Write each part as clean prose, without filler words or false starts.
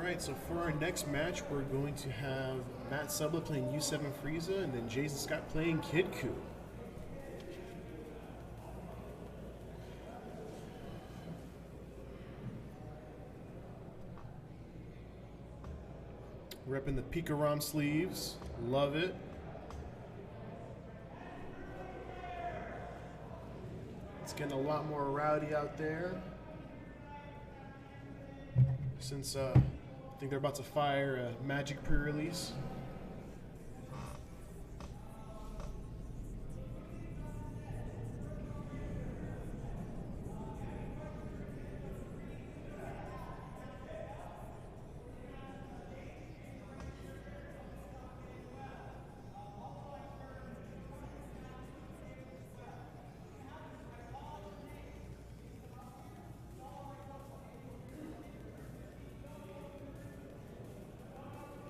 Alright, so for our next match, we're going to have Matt Sublett playing U7 Frieza, and then Jayson Scott playing Kid Ku. Repping the Pikarom sleeves. Love it. It's getting a lot more rowdy out there. Since I think they're about to fire a Magic pre-release.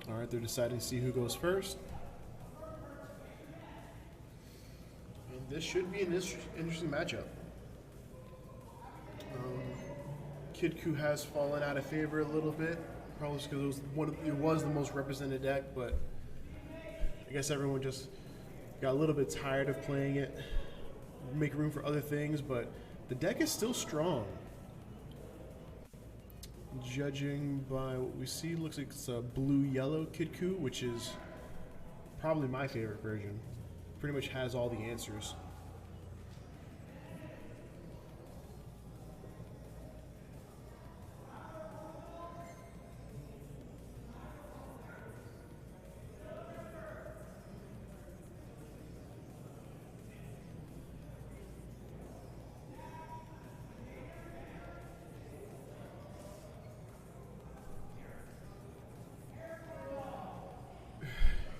All right, they're deciding to see who goes first. And this should be an interesting matchup. Kid Ku has fallen out of favor a little bit, probably because it was the most represented deck, but I guess everyone just got a little bit tired of playing it, make room for other things, but the deck is still strong. Judging by what we see, looks like it's a blue-yellow Kid Ku, which is probably my favorite version. Pretty much has all the answers.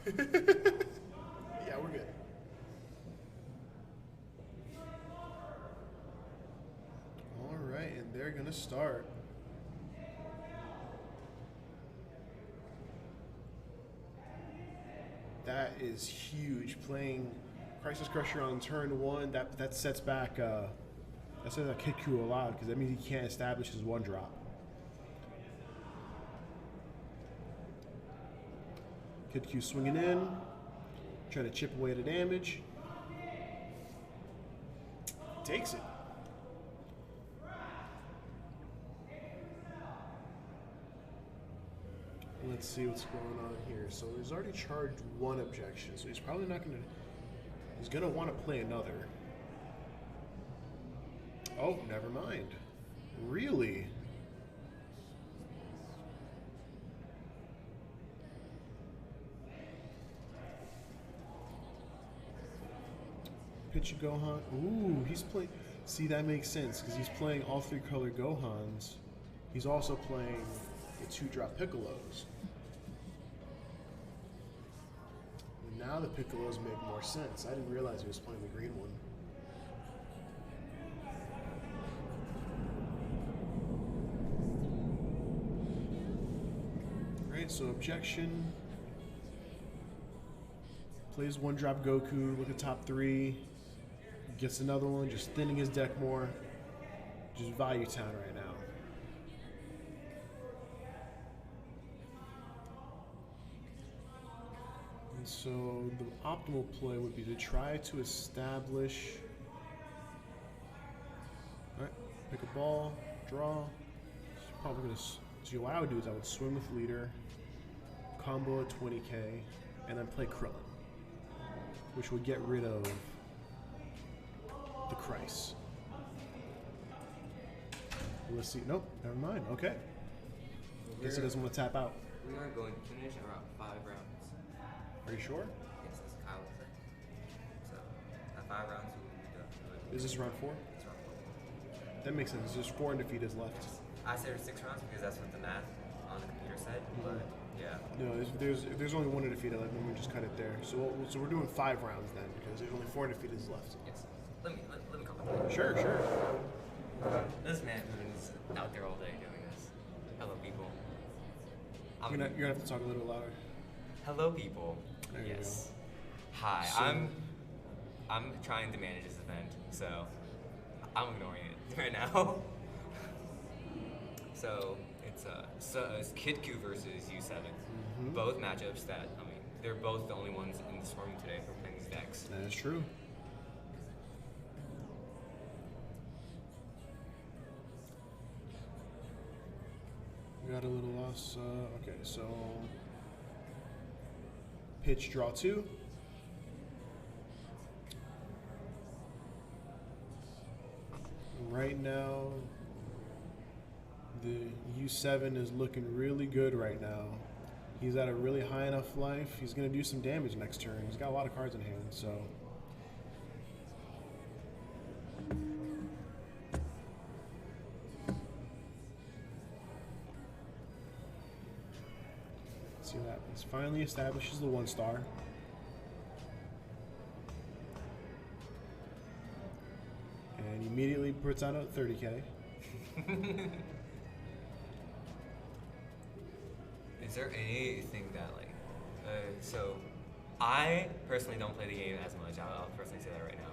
Yeah, we're good. All right, and they're gonna start. That is huge. Playing Crisis Crusher on turn one, that sets back Kid Ku a lot, because that means he can't establish his one drop. Kid Ku swinging in, trying to chip away at the damage. Takes it. Let's see what's going on here. So he's already charged one objection, so he's probably not going to... He's going to want to play another. Oh, never mind. Really? Pitch a Gohan. Ooh, he's playing... See, that makes sense, because he's playing all three color Gohans. He's also playing the 2-drop Piccolos. Now the Piccolos make more sense. I didn't realize he was playing the green one. Alright, so objection. Plays 1-drop Goku, look at top 3. Gets another one, just thinning his deck more. Just value town right now. And so the optimal play would be to try to establish. Alright, pick a ball, draw. Probably gonna. So what I would do is I would swing with leader, combo a 20k, and then play Krillin, which would get rid of the Christ. Let's see. Nope, never mind. Okay. Guess he doesn't want to tap out. We are going to finish around 5 rounds. Are you sure? Yes, that's Kyle said. So, at 5 rounds, we will be done. Is this round 4? It's round 4. That makes sense. There's 4 undefeated left. I said 6 rounds because that's what the math on the computer said, but yeah. No, if there's only 1 undefeated left, then we just cut it there. So we're doing 5 rounds then, because there's only 4 undefeated left. Yes. Let me comment. Sure. This man who's out there all day doing this. Hello, people. You're gonna have to talk a little louder. Hello, people. There you Yes. Hi. So- I'm trying to manage this event, so I'm ignoring it right now. it's Kid Q versus U7. Both matchups that, I mean, they're both the only ones in this tournament today who are playing these decks. That is true. We got a little loss. Okay, so pitch, draw 2. Right now, the U7 is looking really good right now. He's at a really high enough life. He's going to do some damage next turn. He's got a lot of cards in hand, so. Let's see what happens. Finally establishes the 1-star. And immediately puts out a 30K. Is there anything that so I personally don't play the game as much. I'll personally say that right now.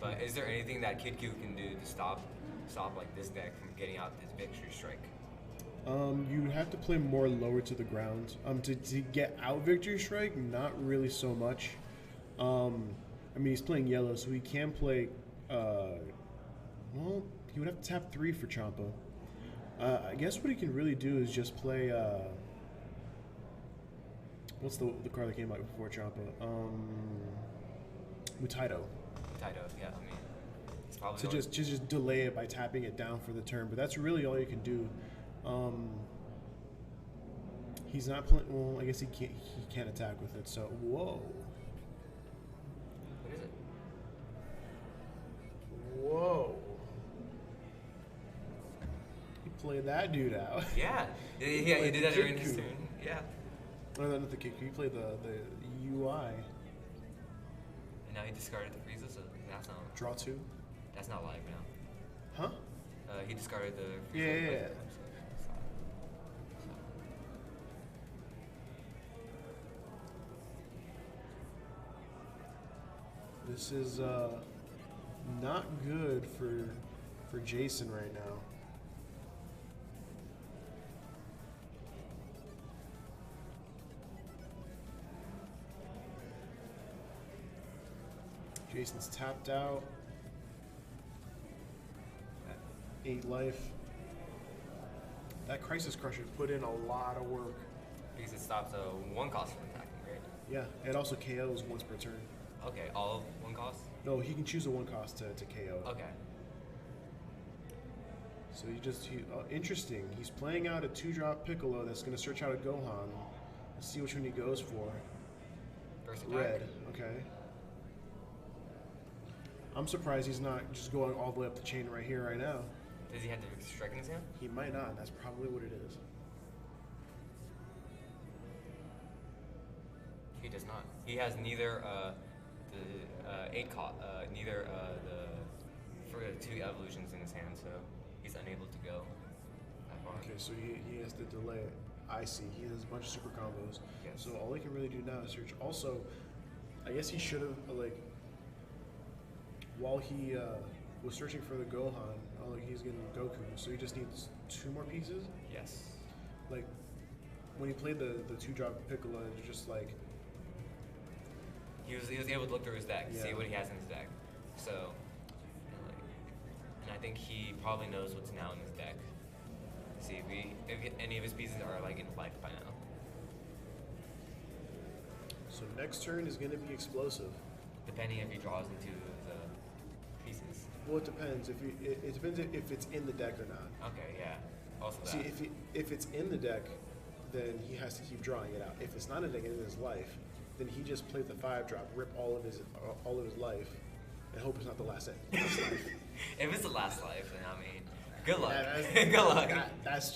But is there anything that Kid Q can do to stop like this deck from getting out this victory strike? You have to play more lower to the ground. To get out victory strike, not really so much. I mean, he's playing yellow, so he can play. Well, he would have to tap 3 for Champa. I guess what he can really do is just play. What's the card that came out before Champa? Mutaito. Mutaito, yeah. I mean, it's probably so just delay it by tapping it down for the turn, but that's really all you can do. He's not playing. Well, I guess he can't attack with it. So whoa. What is it? Whoa. He played that dude out. Yeah, he did that during his turn. Yeah. No, not the kick. He played the UI. And now he discarded the Frieza, so that's not. Draw 2. That's not live now. Huh? He discarded the Frieza. Yeah. This is not good for Jayson right now. Jayson's tapped out at 8 life. That Crisis Crusher put in a lot of work. Because it stops 1 cost from attacking, right? Yeah, it also KOs once per turn. Okay, all of 1 cost? No, he can choose a 1 cost to KO. Okay. So interesting. He's playing out a 2-drop Piccolo that's going to search out a Gohan. Let's see which one he goes for. First attack. Red. Okay. I'm surprised he's not just going all the way up the chain right here, right now. Does he have the strike in his hand? He might not. That's probably what it is. He does not. He has neither the 2 evolutions in his hand, so he's unable to go that far. Okay, so he has to delay it. I see. He has a bunch of super combos. Yes. So all he can really do now is search. Also, I guess he should have while he was searching for the Gohan, he's getting Goku, so he just needs 2 more pieces. Yes. Like when he played the 2-drop Piccolo, it's just like he was able to look through his deck, Yeah. see what he has in his deck. So, and I think he probably knows what's now in his deck. See if any of his pieces are in life by now. So next turn is going to be explosive. Depending if he draws into the pieces. Well, it depends. It depends if it's in the deck or not. Okay, yeah. Also that. See, if it's in the deck, then he has to keep drawing it out. If it's not in the deck, in his life, then he just plays the 5-drop, rip all of his life, and hope it's not the last life. If it's the last life, then I mean, good luck. Good luck. That's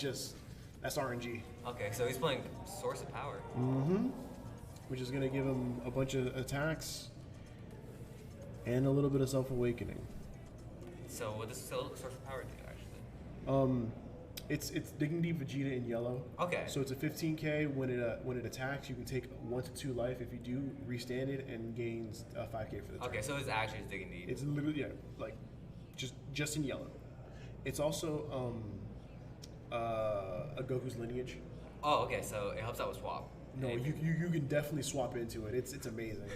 RNG. Okay, so he's playing Source of Power. Mm-hmm. Which is going to give him a bunch of attacks and a little bit of self-awakening. So what does Source of Power do, actually? It's Digging Deep Vegeta in yellow. Okay. So it's a 15k. When it attacks, you can take 1 to 2 life. If you do, restand it and gains 5k for the turn. Okay, so it's actually Digging Deep. It's literally just in yellow. It's also a Goku's lineage. Oh, okay. So it helps out with swap. No, you can definitely swap into it. It's amazing.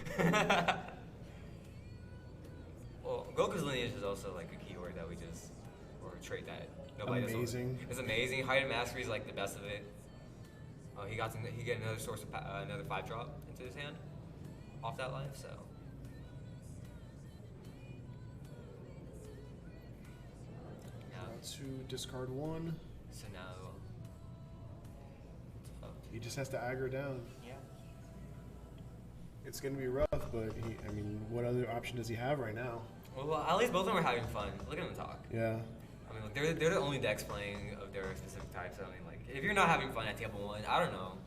Well, Goku's lineage is also like a keyword that we just, or a trait that nobody Amazing. does. It's amazing. Height of Mastery is like the best of it. Oh, he got another source of another 5-drop into his hand off that life. So. To discard 1. So now. He just has to aggro down. Yeah. It's going to be rough, but I mean, what other option does he have right now? Well, at least both of them are having fun. Look at them talk. Yeah. I mean, like, they're the only decks playing of their specific types. So, I mean, like, if you're not having fun at table 1, I don't know.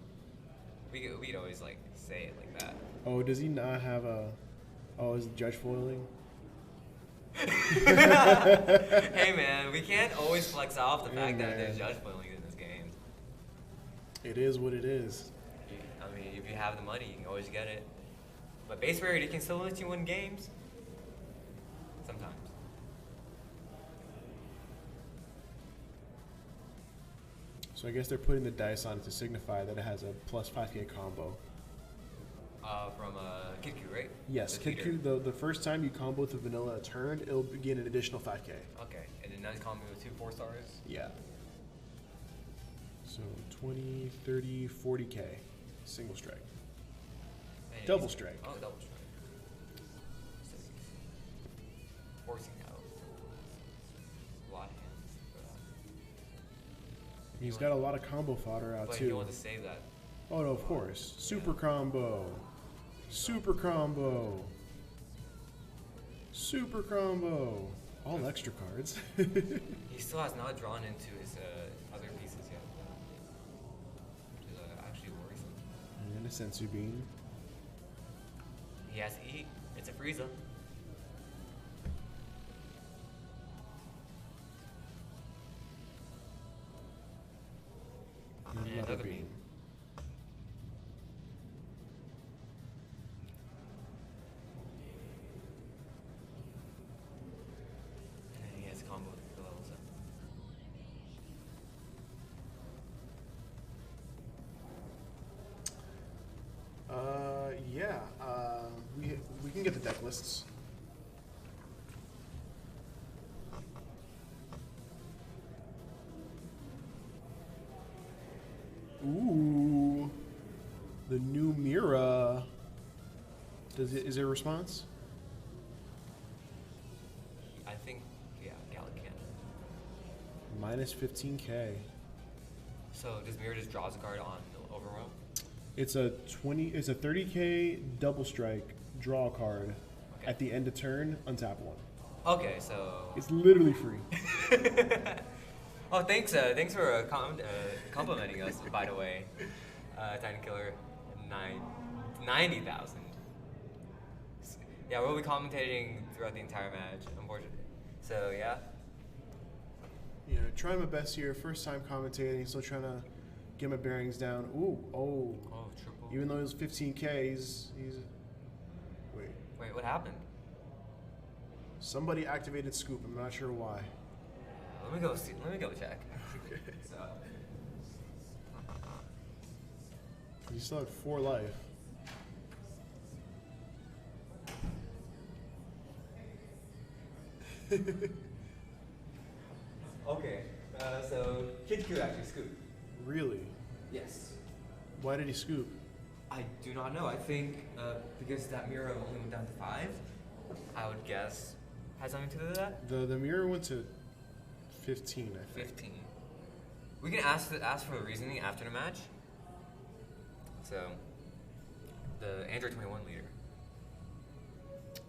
We'd always, like, say it like that. Oh, does he not have a... Oh, is Judge foiling? Hey, man, we can't always flex off the fact that there's Judge foiling in this game. It is what it is. I mean, if you have the money, you can always get it. But base rarity can still let you win games. Sometimes. So I guess they're putting the dice on it to signify that it has a plus 5k combo. From Kid Q, right? Yes, Kid Q, the first time you combo the vanilla turned, it'll begin an additional 5k. Okay, and then nice combo with 2 4-stars? Yeah. So 20, 30, 40k. Single strike. And Double strike. Oh, double strike. Forcing out. A lot of hands for that. He's got a lot of combo fodder out but too. you want to save that. Oh no, of course. Super combo. Super combo. Super combo. All extra cards. He still has not drawn into his other pieces yet. Which is actually worrisome. And a Sensu Bean. He has to eat. It's a Frieza. And another beam. And he has a combo with the level 7. Yeah. We can get the deck lists. Ooh, the new Mira. Is there a response? I think, yeah, Gallic can. Minus 15k. So does Mirror just draws a card on the overwhelm? It's a 30k double strike draw card. Okay. At the end of turn, untap 1. Okay, so. It's literally free. Oh, thanks for complimenting us, by the way. Titan Killer, 90,000. Yeah, we'll be commentating throughout the entire match, unfortunately. So, yeah. You know, trying my best here. First time commentating, still trying to get my bearings down. Ooh, Oh, triple. Even though it was 15k, he's. Wait, what happened? Somebody activated Scoop. I'm not sure why. Let me go see. Let me go check. So. You still had 4 life. Okay. So Kid Q actually scooped. Really? Yes. Why did he scoop? I do not know. I think because that mirror only went down to 5, I would guess had something to do with that. The mirror went to 15, I think. 15. We can ask for the reasoning after the match. So, the Android 21 leader.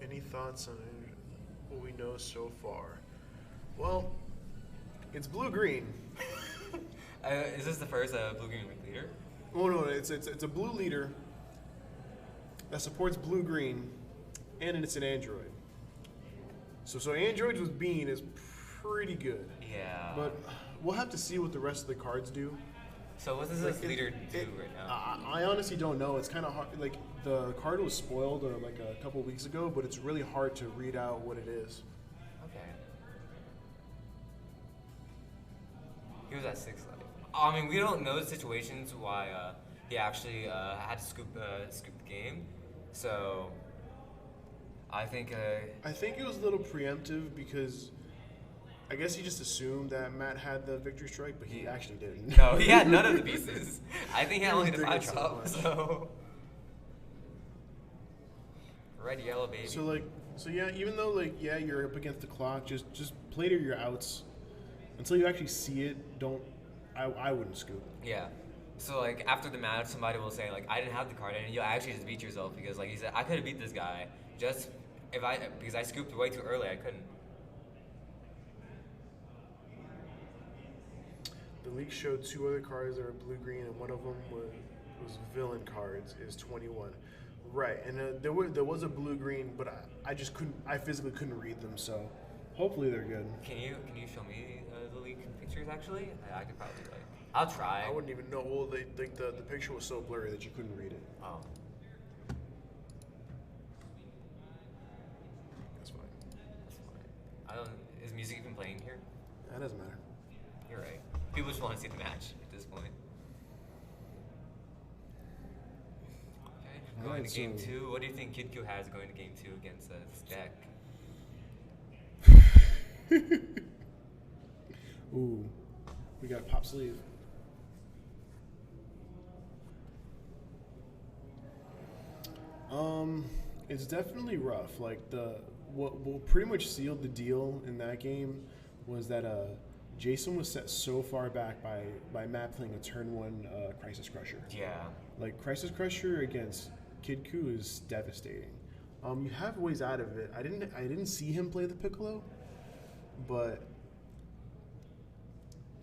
Any thoughts on what we know so far? Well, it's blue-green. Is this the first blue-green leader? Oh no, it's a blue leader that supports blue-green, and it's an android. So androids with Bean is pretty good. Yeah. But we'll have to see what the rest of the cards do. So what does this leader do right now? I honestly don't know. It's kind of hard. Like the card was spoiled like a couple weeks ago, but it's really hard to read out what it is. Okay. He was at 6 life. I mean, we don't know the situations why he actually had to scoop the game. So I think. I think it was a little preemptive because I guess he just assumed that Matt had the victory strike, but he actually didn't. No, he had none of the pieces. I think he had only the He was 5 digging so drop. much. So red, yellow, baby. So yeah, even though you're up against the clock, just play to your outs until you actually see it. Don't. I wouldn't scoop. Yeah. So like after the match, somebody will say like I didn't have the card, and you actually just beat yourself because like he said I could have beat this guy just because I scooped way too early. I couldn't. The leak showed 2 other cards that are blue-green, and one of them was villain cards. Is 21, right? And there was a blue-green, but I just couldn't. I physically couldn't read them. So hopefully they're good. Can you show me the leak pictures actually? I could probably I'll try. I wouldn't even know. Well, the picture was so blurry that you couldn't read it. Oh. That's fine. That's fine. I don't. Is music even playing here? That doesn't matter. You're right. People just want to see the match at this point. Okay. Going to game 2. What do you think Kid Q has going to game 2 against this deck? Ooh, we got pop sleeve. It's definitely rough. Like what pretty much sealed the deal in that game was that Jayson was set so far back by Matt playing a turn 1 Crisis Crusher. Yeah. Like Crisis Crusher against Kid Ku is devastating. You have ways out of it. I didn't see him play the Piccolo, but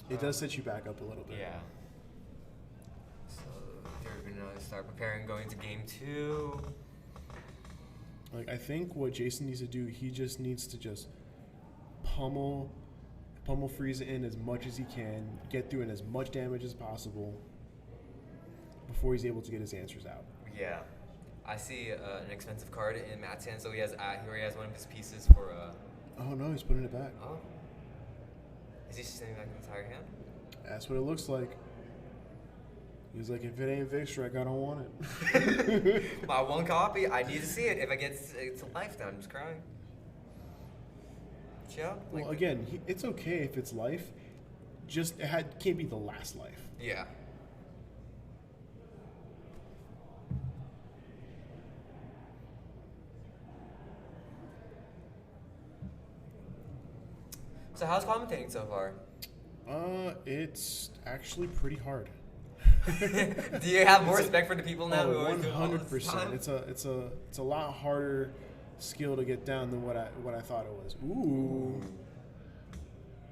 it does set you back up a little bit. Yeah. So they're gonna start preparing going to game 2. Like I think what Jayson needs to do, he just needs to just pummel Frieza in as much as he can, get through in as much damage as possible before he's able to get his answers out. Yeah. I see an expensive card in Matt's hand, so he has here he has one of his pieces for Oh no, he's putting it back. Oh. Is he sending back the entire hand? That's what it looks like. He's like, if it ain't Vicstrike, I don't want it. My 1 copy, I need to see it. If I get to life, then I'm just crying. Yeah. Well, again, it's okay if it's life. Just can't be the last life. Yeah. So how's commentating so far? It's actually pretty hard. Do you have more respect for the people now who are doing all this 100%. time? It's a lot harder skill to get down than what I thought it was. Ooh.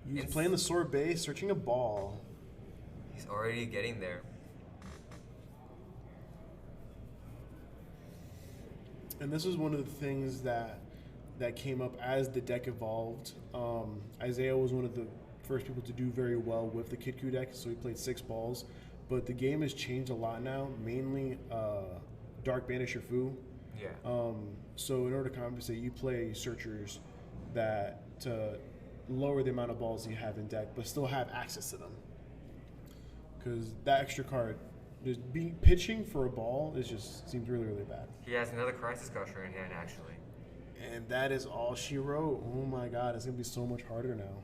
He's playing the sorbet, searching a ball. He's already getting there. And this was one of the things that came up as the deck evolved. Isaiah was one of the first people to do very well with the Kid Ku deck, so he played 6 balls. But the game has changed a lot now, mainly Dark Banisher Fu. Yeah. So in order to compensate, you play searchers to lower the amount of balls you have in deck, but still have access to them. Because that extra card, just pitching for a ball seems really, really bad. He has another Crisis Crusher in hand, actually. And that is all she wrote. Oh my God, it's gonna be so much harder now.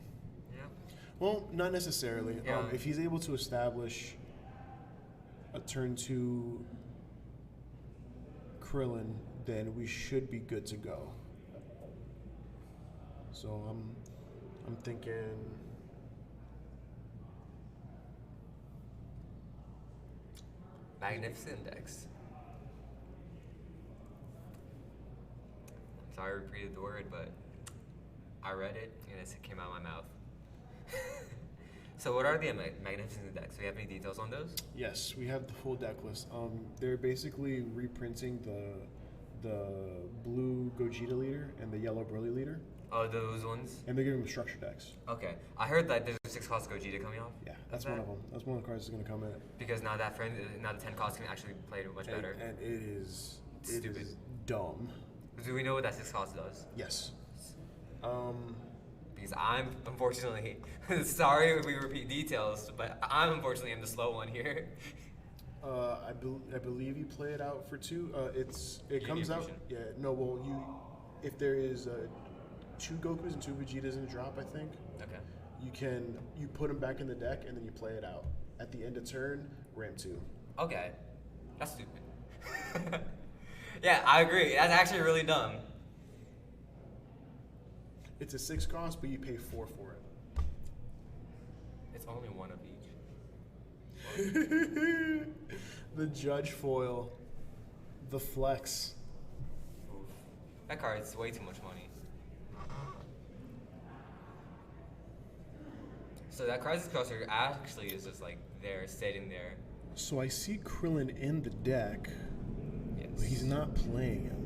Yeah. Well, not necessarily. Yeah. If he's able to establish a turn 2 Krillin, then we should be good to go. So I'm thinking Magnificent Index. I'm sorry I repeated the word, but I read it and it came out of my mouth. So what are the Magnificent Index? Do you have any details on those? yes, we have the full deck list. They're basically reprinting the blue Gogeta leader and the yellow Broly leader. Oh, those ones? And they're giving them structure decks. Okay. I heard that there's a 6 cost Gogeta coming off. Yeah, that's one of them. That's one of the cards that's going to come in. Because now the 10 cost can actually play much better. And it is Stupid. dumb. Do we know what that 6 cost does? Yes. Because I'm unfortunately sorry if we repeat details, but I'm unfortunately am the slow one here. I believe you play it out for 2. It comes out. Fusion? Yeah. No. Well, if there is 2 Gokus and 2 Vegetas in a drop, I think Okay. you put them back in the deck and then you play it out at the end of turn. Ramp 2. Okay. That's stupid. Yeah, I agree. That's actually really dumb. It's a 6 cost, but you pay 4 for it. It's only one of each. The Judge foil, the flex. Oof. That card's way too much money. So that Crisis Crusher actually is just like there, sitting there. So I see Krillin in the deck, Yes. but he's not playing him.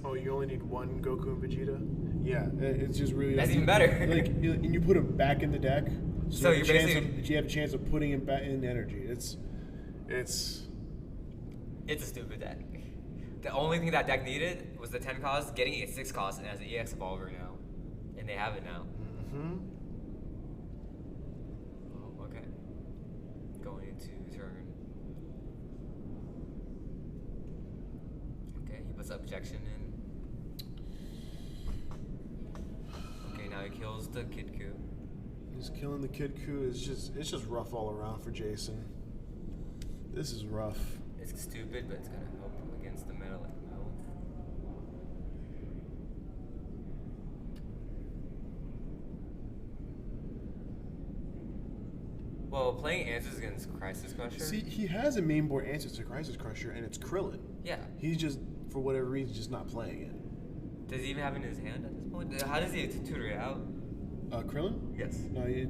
Oh, you only need 1 Goku and Vegeta? Yeah, it's just really... That's even better. And you put him back in the deck, So you you're have a chance basically- you have a chance of putting him back in energy. It's It's a stupid deck. The only thing that deck needed was the 10 cost, getting it 6 cost, and as an EX Evolver now. And they have it now. Mm-hmm. Oh, okay. Going into turn. Okay, he puts objection in. Okay, now he kills the Kid Ku. He's killing the Kid Ku. It's just rough all around for Jayson. This is rough. It's stupid, but it's gonna help against the metal like metal. Well, playing answers against Crisis Crusher. See, he has a main board answer to Crisis Crusher, and it's Krillin. Yeah. He's just, for whatever reason, just not playing it. Does he even have it in his hand at this point? How does he tutor it out? Krillin? Yes. No, you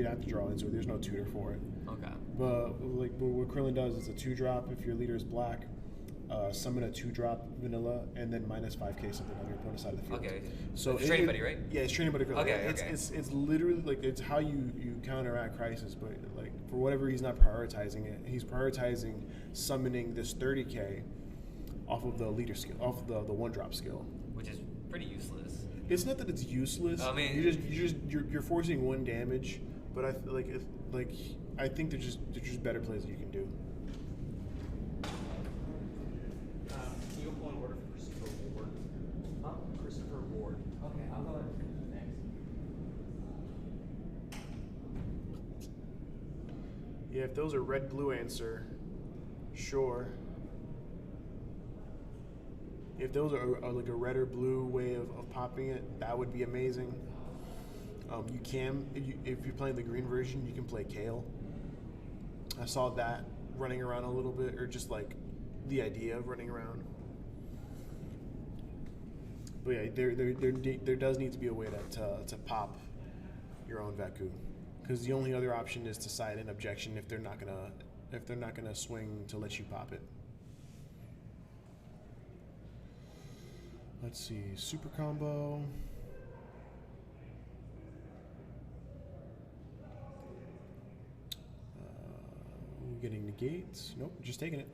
have to draw into it. There's no tutor for it. Okay. But what Krillin does is a 2-drop if your leader is black, summon a 2-drop vanilla, and then -5k something on your opponent's side of the field. Okay. So it's training buddy, right? Yeah, it's training buddy Krillin. Okay, It's okay. it's literally like it's how you counteract Crisis, but like for whatever he's not prioritizing it. He's prioritizing summoning this 30k off of the leader skill, off of the 1-drop skill. Which is pretty useless. It's not that it's useless. I mean- you're forcing 1 damage, but I think there's just better plays that you can do. Can you go pull an order for Christopher Ward? Huh? Christopher Ward. Okay, I'll go ahead. Thanks. Yeah, if those are red-blue answer, sure. If those are like a red or blue way of popping it, that would be amazing. You can, if you're playing the green version, you can play Kale. I saw that running around a little bit, or just like the idea of running around. But yeah, there does need to be a way to pop your own Vaku, because the only other option is to side an objection if they're not gonna swing to let you pop it. Let's see, super combo. Getting negates. Nope, just taking it.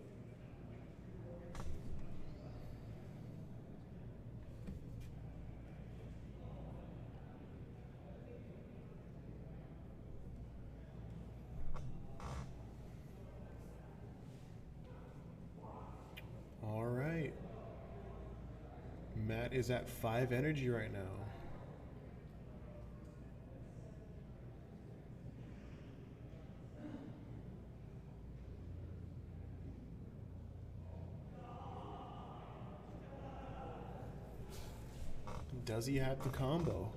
All right. Matt is at 5 energy right now. Does he have the combo?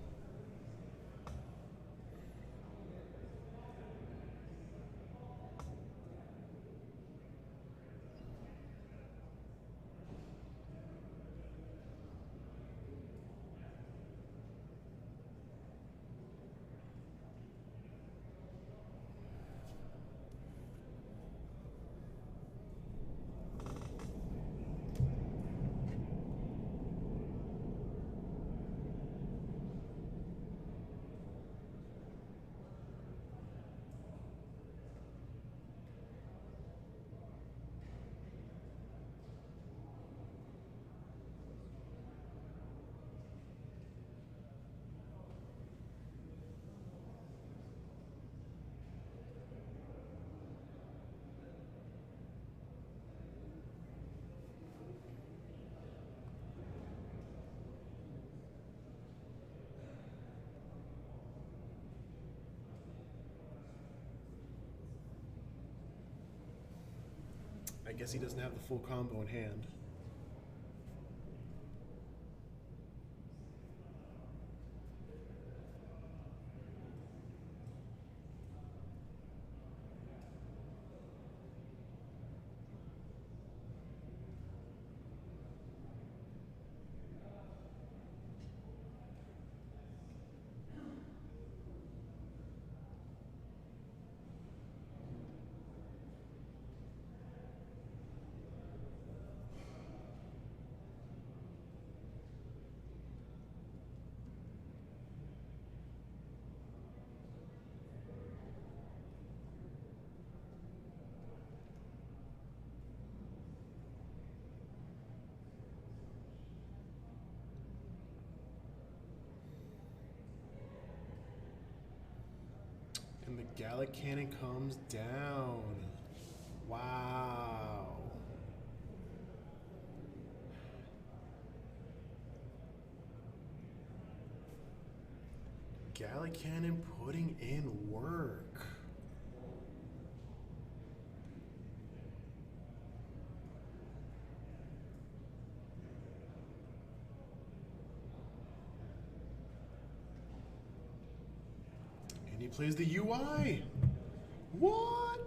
guess he doesn't have the full combo in hand. And the Gallic Cannon comes down. Wow. Gallic Cannon putting in work. And he plays the UI. What?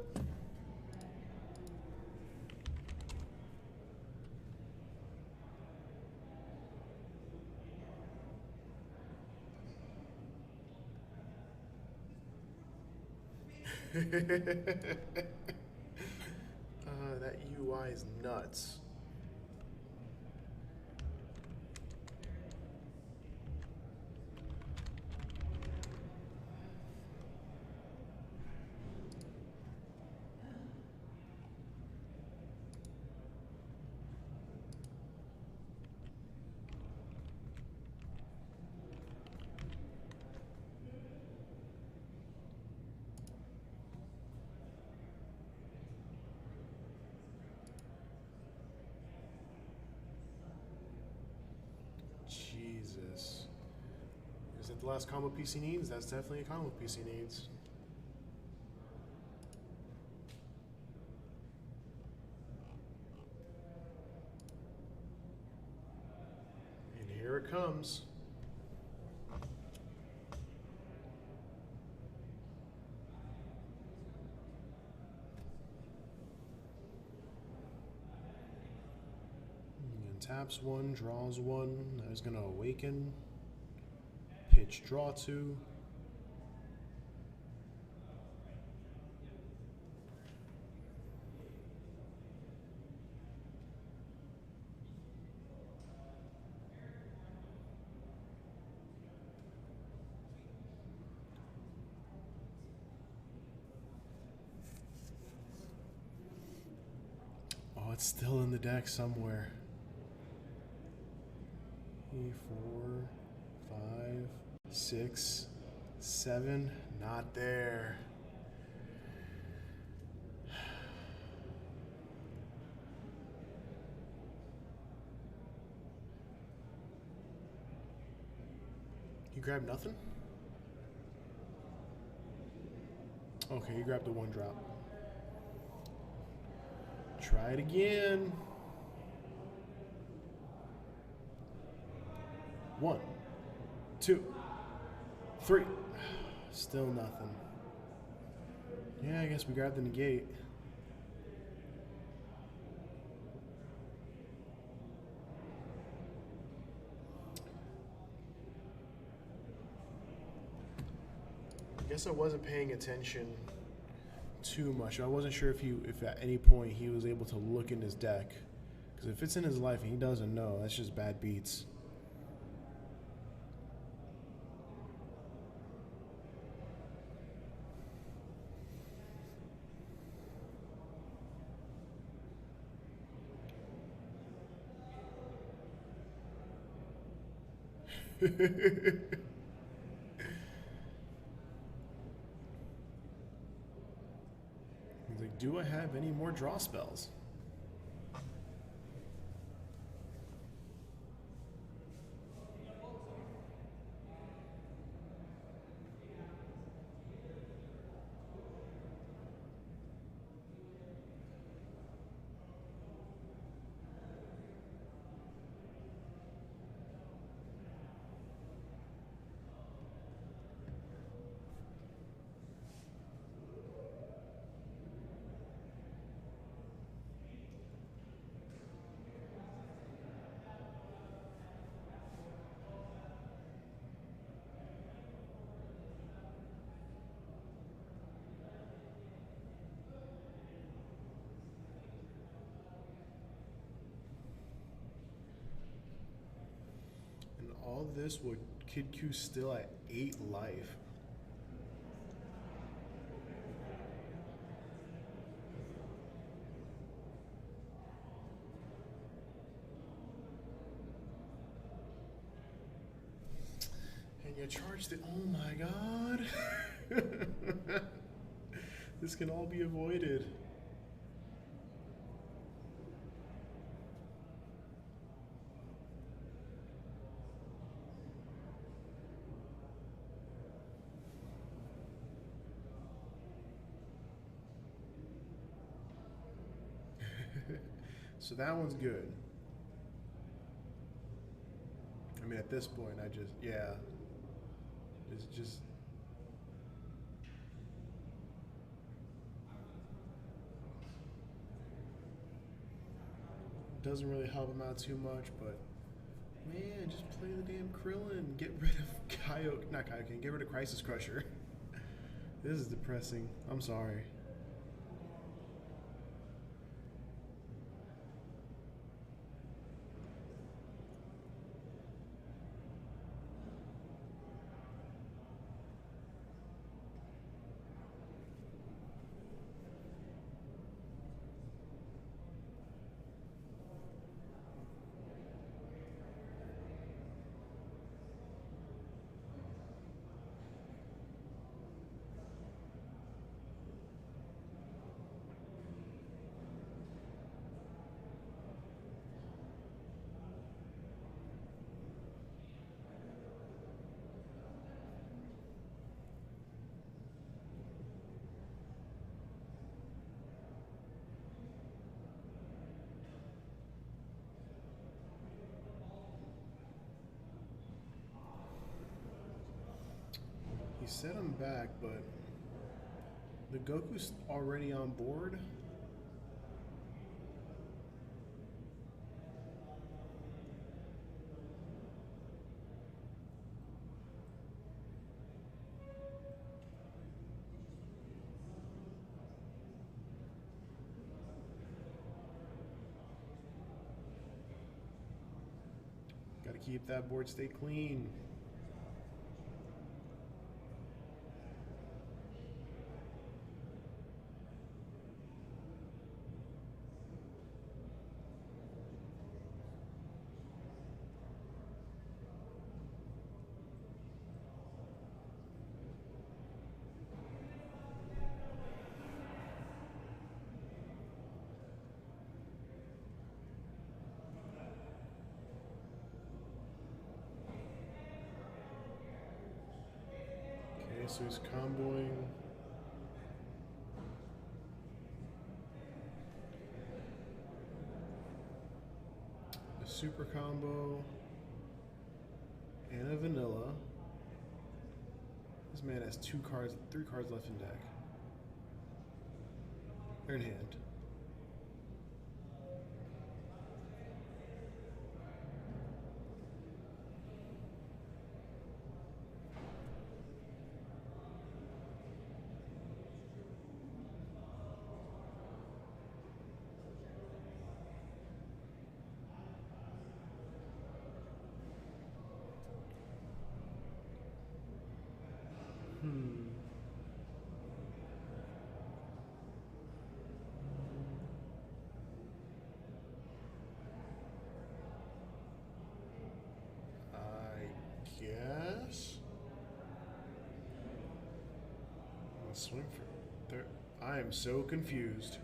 That UI is nuts. Jesus. Is that the last combo PC needs? That's definitely a combo PC needs. And here it comes. Taps one, draws one. That is going to awaken. Pitch, draw two. Oh, it's still in the deck somewhere. 4, 5, 6, 7, not there. You grabbed nothing? Okay, you grabbed the one drop. Try it again. 1, 2, 3. Still nothing. Yeah, I guess we grabbed the negate. I guess I wasn't paying attention too much. I wasn't sure if at any point he was able to look in his deck. Because if it's in his life and he doesn't know, that's just bad beats. He's like, do I have any more draw spells? all this with Kid Q still at 8 life. And you charged it. Oh my god. This can all be avoided. So that one's good. I mean, at this point, yeah. It's just. Doesn't really help him out too much, but man, just play the damn Krillin. Get rid of not Kaioken, get rid of Crisis Crusher. This is depressing. I'm sorry. He set him back, but the Goku's already on board. Got to keep that board stay clean. So he's comboing. A super combo and a vanilla. This man has 3 cards left in deck. Or in hand. I guess. Let's swing for third. I am so confused.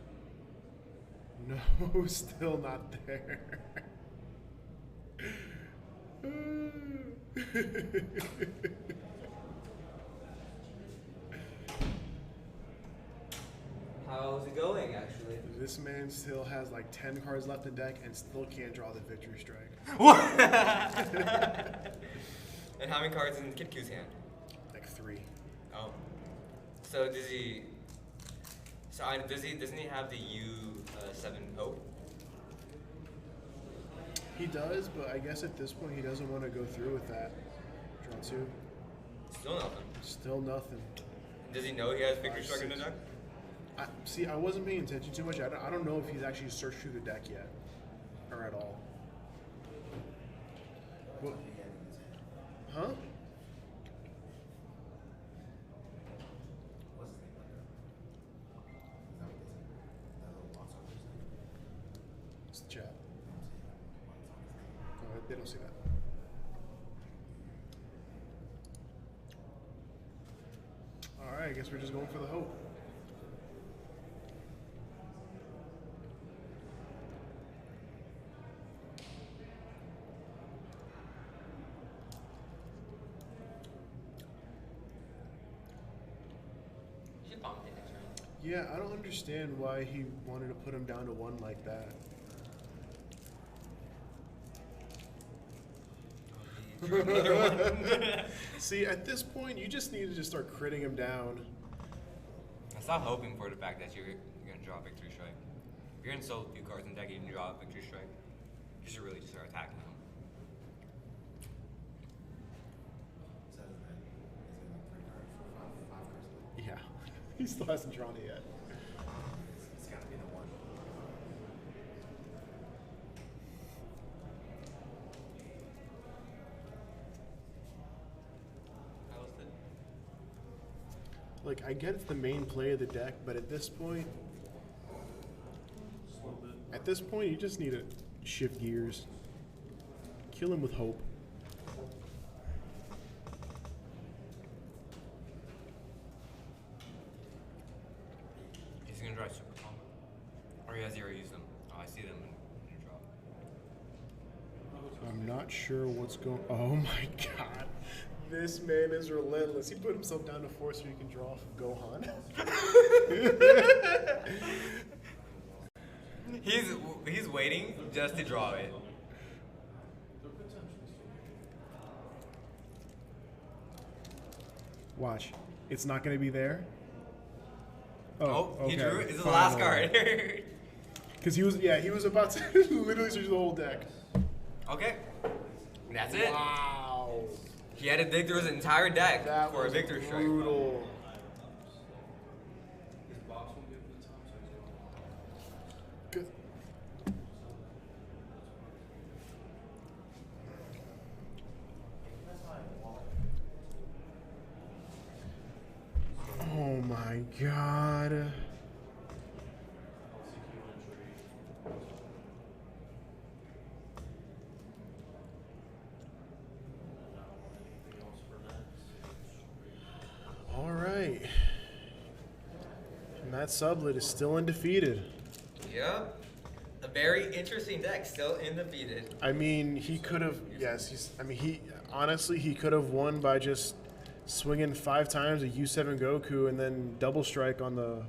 No, still not there. How's it going, actually? This man still has like 10 cards left in deck and still can't draw the victory strike. What? And how many cards in Kid Q's hand? Like 3. Oh. So does he? So doesn't he have the U7 Hope? He does, but I guess at this point he doesn't want to go through with that. Draw 2. Still nothing. Still nothing. Does he know he has victory strike in the deck? See, I wasn't paying attention too much. I don't know if he's actually searched through the deck yet, or at all. They don't see that. All right, I guess we're just going for the hope. You should bomb the next round. Yeah, I don't understand why he wanted to put him down to 1 like that. Another one. See, at this point, you just need to just start critting him down. I stop hoping for the fact that you're gonna draw a victory strike. If you're in so few cards in deck, you can draw a victory strike. You should really just start attacking him. Yeah, he still hasn't drawn it yet. It's gotta be the one. How was it? Like, I get it's the main play of the deck, but at this point, you just need to shift gears. Kill him with hope. He's gonna draw super combo. Or he has zero use them. Oh, I see them in draw. I'm not sure what's going. Oh my god, this man is relentless. He put himself down to 4 so he can draw off of Gohan. He's waiting just to draw it. Watch, it's not going to be there. Oh, he okay, drew it. This is the last finally. card. Because he was about to literally switch the whole deck. Okay. That's it. Wow. He had to dig through his entire deck That for a was victory strike. brutal. His box won't be up at the top, so he's going. Good. Oh my god. All right. And that Sublett is still undefeated. Yep. A very interesting deck, still undefeated. I mean, he could have. Yes, he honestly he could have won by just swinging 5 times a U7 Goku and then double strike on the